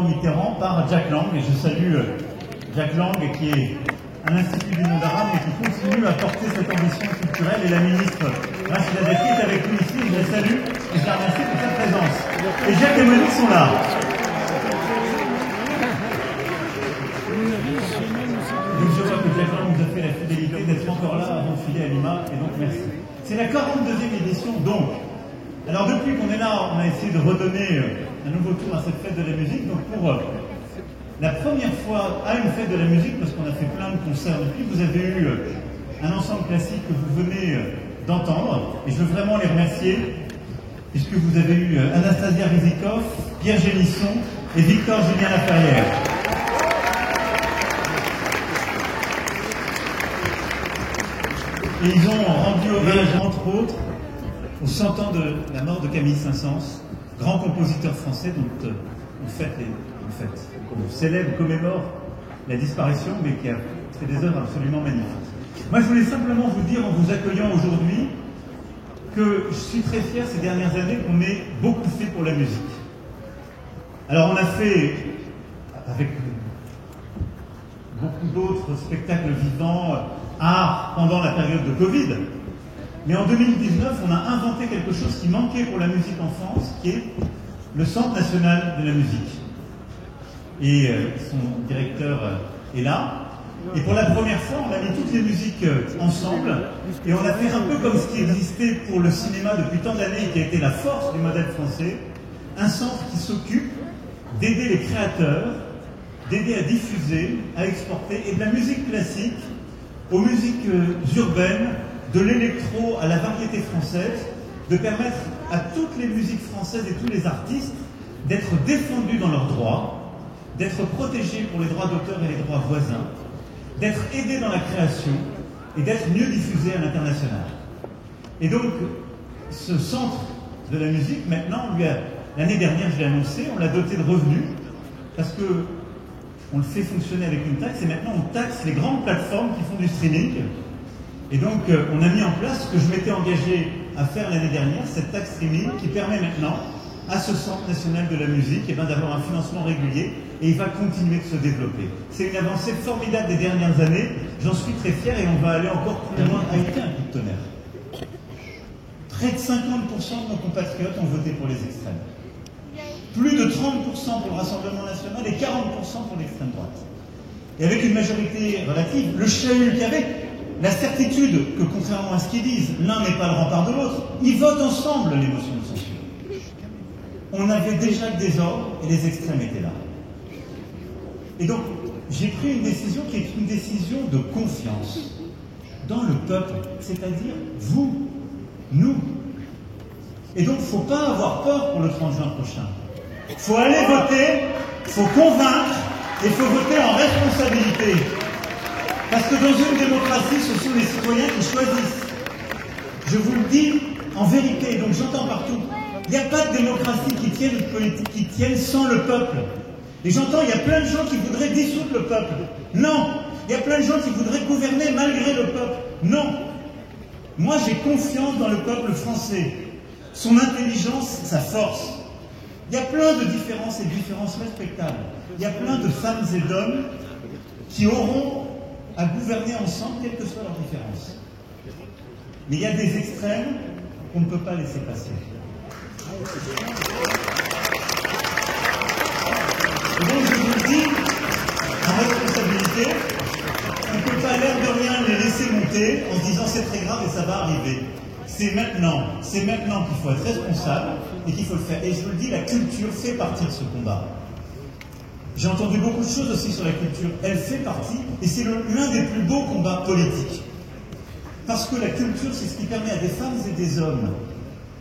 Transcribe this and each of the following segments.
Mitterrand par Jack Lang. Et je salue Jack Lang qui est à l'Institut du monde arabe et qui continue à porter cette ambition culturelle. Et la ministre Rachida Dati est avec nous ici. Je la salue et je la remercie pour sa présence. Et Jacques et Monique sont là. Donc je vois que Jack Lang nous a fait la fidélité d'être encore là avant de filer à Lima. Et donc merci. C'est la 42e édition donc. Alors depuis qu'on est là, on a essayé de redonner un nouveau tour à cette fête de la musique. Donc pour la première fois à une fête de la musique, parce qu'on a fait plein de concerts depuis, vous avez eu un ensemble classique que vous venez d'entendre. Et je veux vraiment les remercier, puisque vous avez eu Anastasia Rizikov, Pierre Génisson et Victor Julien Laferrière. Et ils ont rendu hommage, entre autres, aux 100 ans de la mort de Camille Saint-Saëns, grand compositeur français dont on célèbre, commémore la disparition, mais qui a fait des œuvres absolument magnifiques. Moi, je voulais simplement vous dire, en vous accueillant aujourd'hui, que je suis très fier ces dernières années qu'on ait beaucoup fait pour la musique. Alors, on a fait, avec beaucoup d'autres spectacles vivants, art, pendant la période de Covid, mais en 2019, on a inventé quelque chose qui manquait pour la musique en France, qui est le Centre national de la musique. Et son directeur est là. Et pour la première fois, on a mis toutes les musiques ensemble. Et on a fait un peu comme ce qui existait pour le cinéma depuis tant d'années et qui a été la force du modèle français. Un centre qui s'occupe d'aider les créateurs, d'aider à diffuser, à exporter, et de la musique classique aux musiques urbaines, de l'électro à la variété française, de permettre à toutes les musiques françaises et tous les artistes d'être défendus dans leurs droits, d'être protégés pour les droits d'auteur et les droits voisins, d'être aidés dans la création et d'être mieux diffusés à l'international. Et donc, ce centre de la musique, maintenant, l'année dernière, je l'ai annoncé, on l'a doté de revenus, parce que on le fait fonctionner avec une taxe, et maintenant on taxe les grandes plateformes qui font du streaming. Et donc, on a mis en place ce que je m'étais engagé à faire l'année dernière, cette taxe streaming qui permet maintenant à ce Centre national de la musique d'avoir un financement régulier, et il va continuer de se développer. C'est une avancée formidable des dernières années, j'en suis très fier, et on va aller encore plus loin avec un coup de tonnerre. Près de 50% de nos compatriotes ont voté pour les extrêmes. Plus de 30% pour le Rassemblement national et 40% pour l'extrême droite. Et avec une majorité relative, le chahut qu'il y avait, la certitude que, contrairement à ce qu'ils disent, l'un n'est pas le rempart de l'autre, ils votent ensemble les motions de censure. On avait déjà le désordre et les extrêmes étaient là. Et donc, j'ai pris une décision qui est une décision de confiance dans le peuple, c'est-à-dire vous, nous. Et donc, il ne faut pas avoir peur pour le 30 juin prochain. Il faut aller voter, il faut convaincre, et il faut voter en responsabilité. Parce que dans une démocratie, ce sont les citoyens qui choisissent. Je vous le dis en vérité, donc j'entends partout. Il n'y a pas de démocratie qui tienne une politique qui tienne sans le peuple. Et j'entends, il y a plein de gens qui voudraient dissoudre le peuple. Non. Il y a plein de gens qui voudraient gouverner malgré le peuple. Non. Moi, j'ai confiance dans le peuple français. Son intelligence, sa force. Il y a plein de différences et de différences respectables. Il y a plein de femmes et d'hommes qui auront à gouverner ensemble, quelles que soient leurs différences. Mais il y a des extrêmes qu'on ne peut pas laisser passer. Et donc je vous le dis, en responsabilité, on ne peut pas l'air de rien les laisser monter en se disant c'est très grave et ça va arriver. C'est maintenant qu'il faut être responsable et qu'il faut le faire. Et je vous le dis, la culture fait partie de ce combat. J'ai entendu beaucoup de choses aussi sur la culture. Elle fait partie, et c'est l'un des plus beaux combats politiques. Parce que la culture, c'est ce qui permet à des femmes et des hommes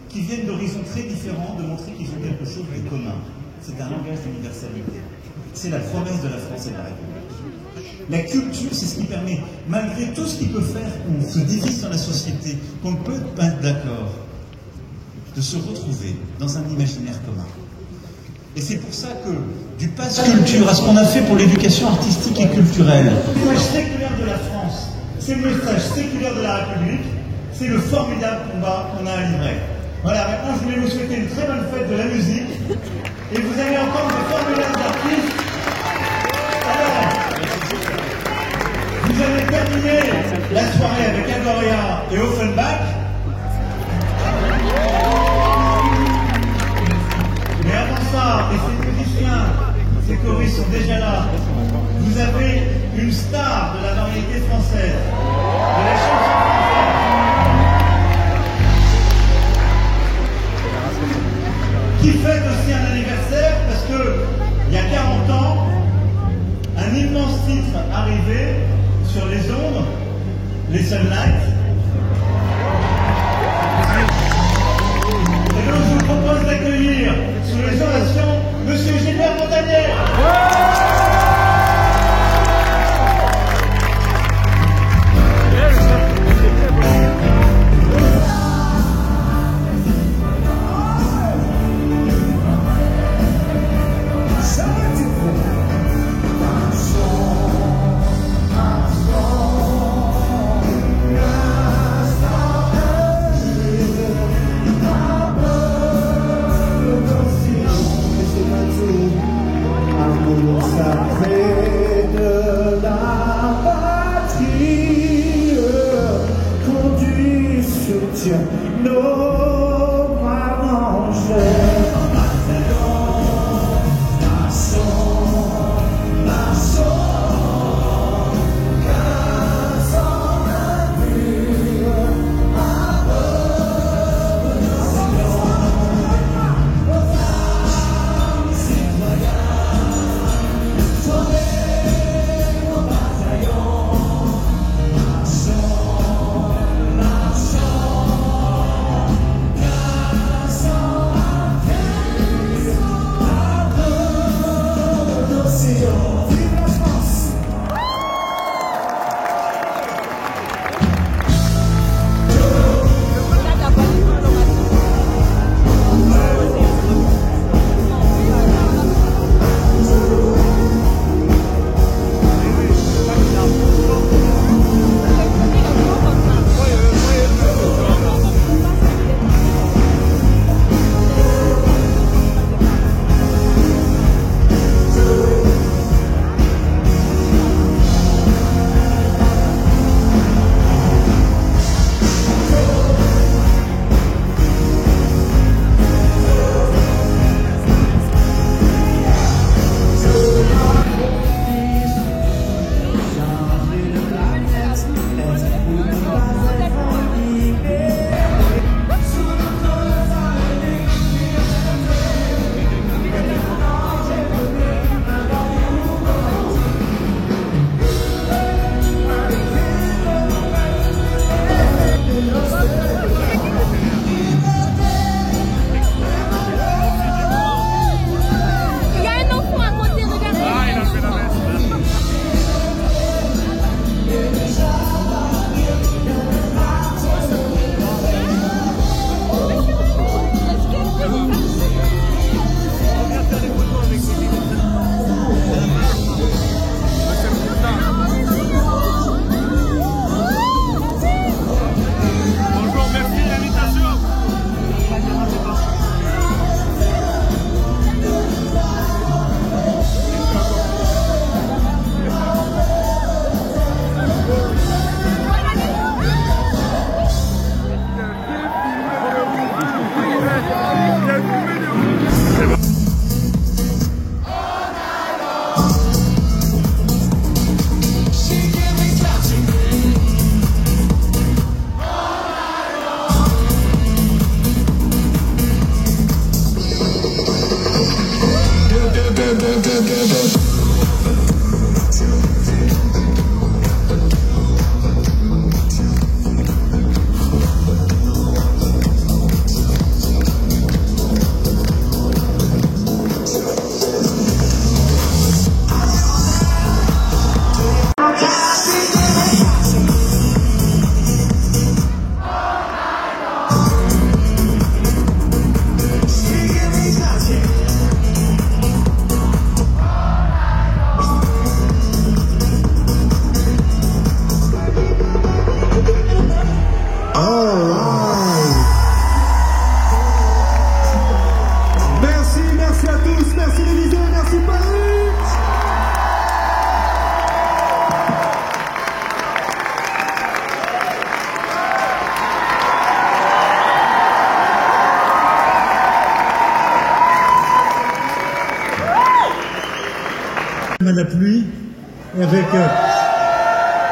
qui viennent d'horizons très différents de montrer qu'ils ont quelque chose de commun. C'est un langage d'universalité. C'est la promesse de la France et de la République. La culture, c'est ce qui permet, malgré tout ce qui peut faire qu'on se divise dans la société, qu'on ne peut pas être d'accord, de se retrouver dans un imaginaire commun. Et c'est pour ça que, du pass culture à ce qu'on a fait pour l'éducation artistique et culturelle, le message séculaire de la France, c'est le message séculaire de la République, c'est le formidable combat qu'on a à livrer. Voilà, maintenant je voulais vous souhaiter une très bonne fête de la musique, et vous allez entendre des formules d'artistes. Alors, vous allez terminer la soirée avec Agoria et Offenbach. Mais avant ça, et ces musiciens, ces choristes sont déjà là, vous avez une star de la variété française, de la chanson française. Qui fête aussi un anniversaire parce que, il y a 40 ans, un immense titre arrivait sur les ondes, les Sunlight. Et donc je vous propose d'accueillir sous les ovations Monsieur Gilbert Montagnier.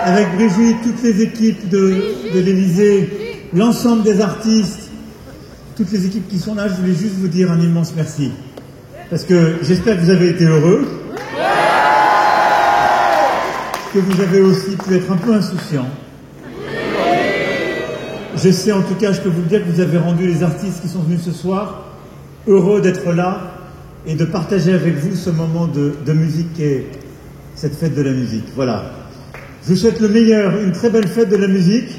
avec Brigitte, toutes les équipes de l'Élysée, l'ensemble des artistes, toutes les équipes qui sont là, je voulais juste vous dire un immense merci. Parce que j'espère que vous avez été heureux, que vous avez aussi pu être un peu insouciant. Je sais en tout cas, je peux vous le dire, que vous avez rendu les artistes qui sont venus ce soir heureux d'être là et de partager avec vous ce moment de musique qui est cette fête de la musique. Voilà. Je vous souhaite le meilleur, une très belle fête de la musique.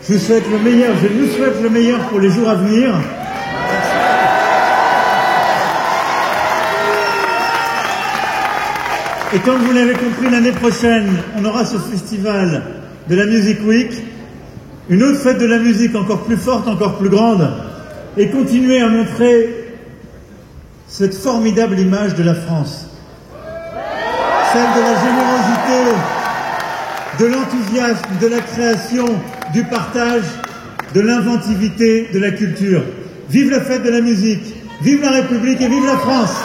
Je vous souhaite le meilleur, je nous souhaite le meilleur pour les jours à venir. Et comme vous l'avez compris, l'année prochaine, on aura ce festival de la Music Week, une autre fête de la musique encore plus forte, encore plus grande, et continuer à montrer cette formidable image de la France. Celle de la générosité, de l'enthousiasme, de la création, du partage, de l'inventivité, de la culture. Vive la fête de la musique, vive la République et vive la France!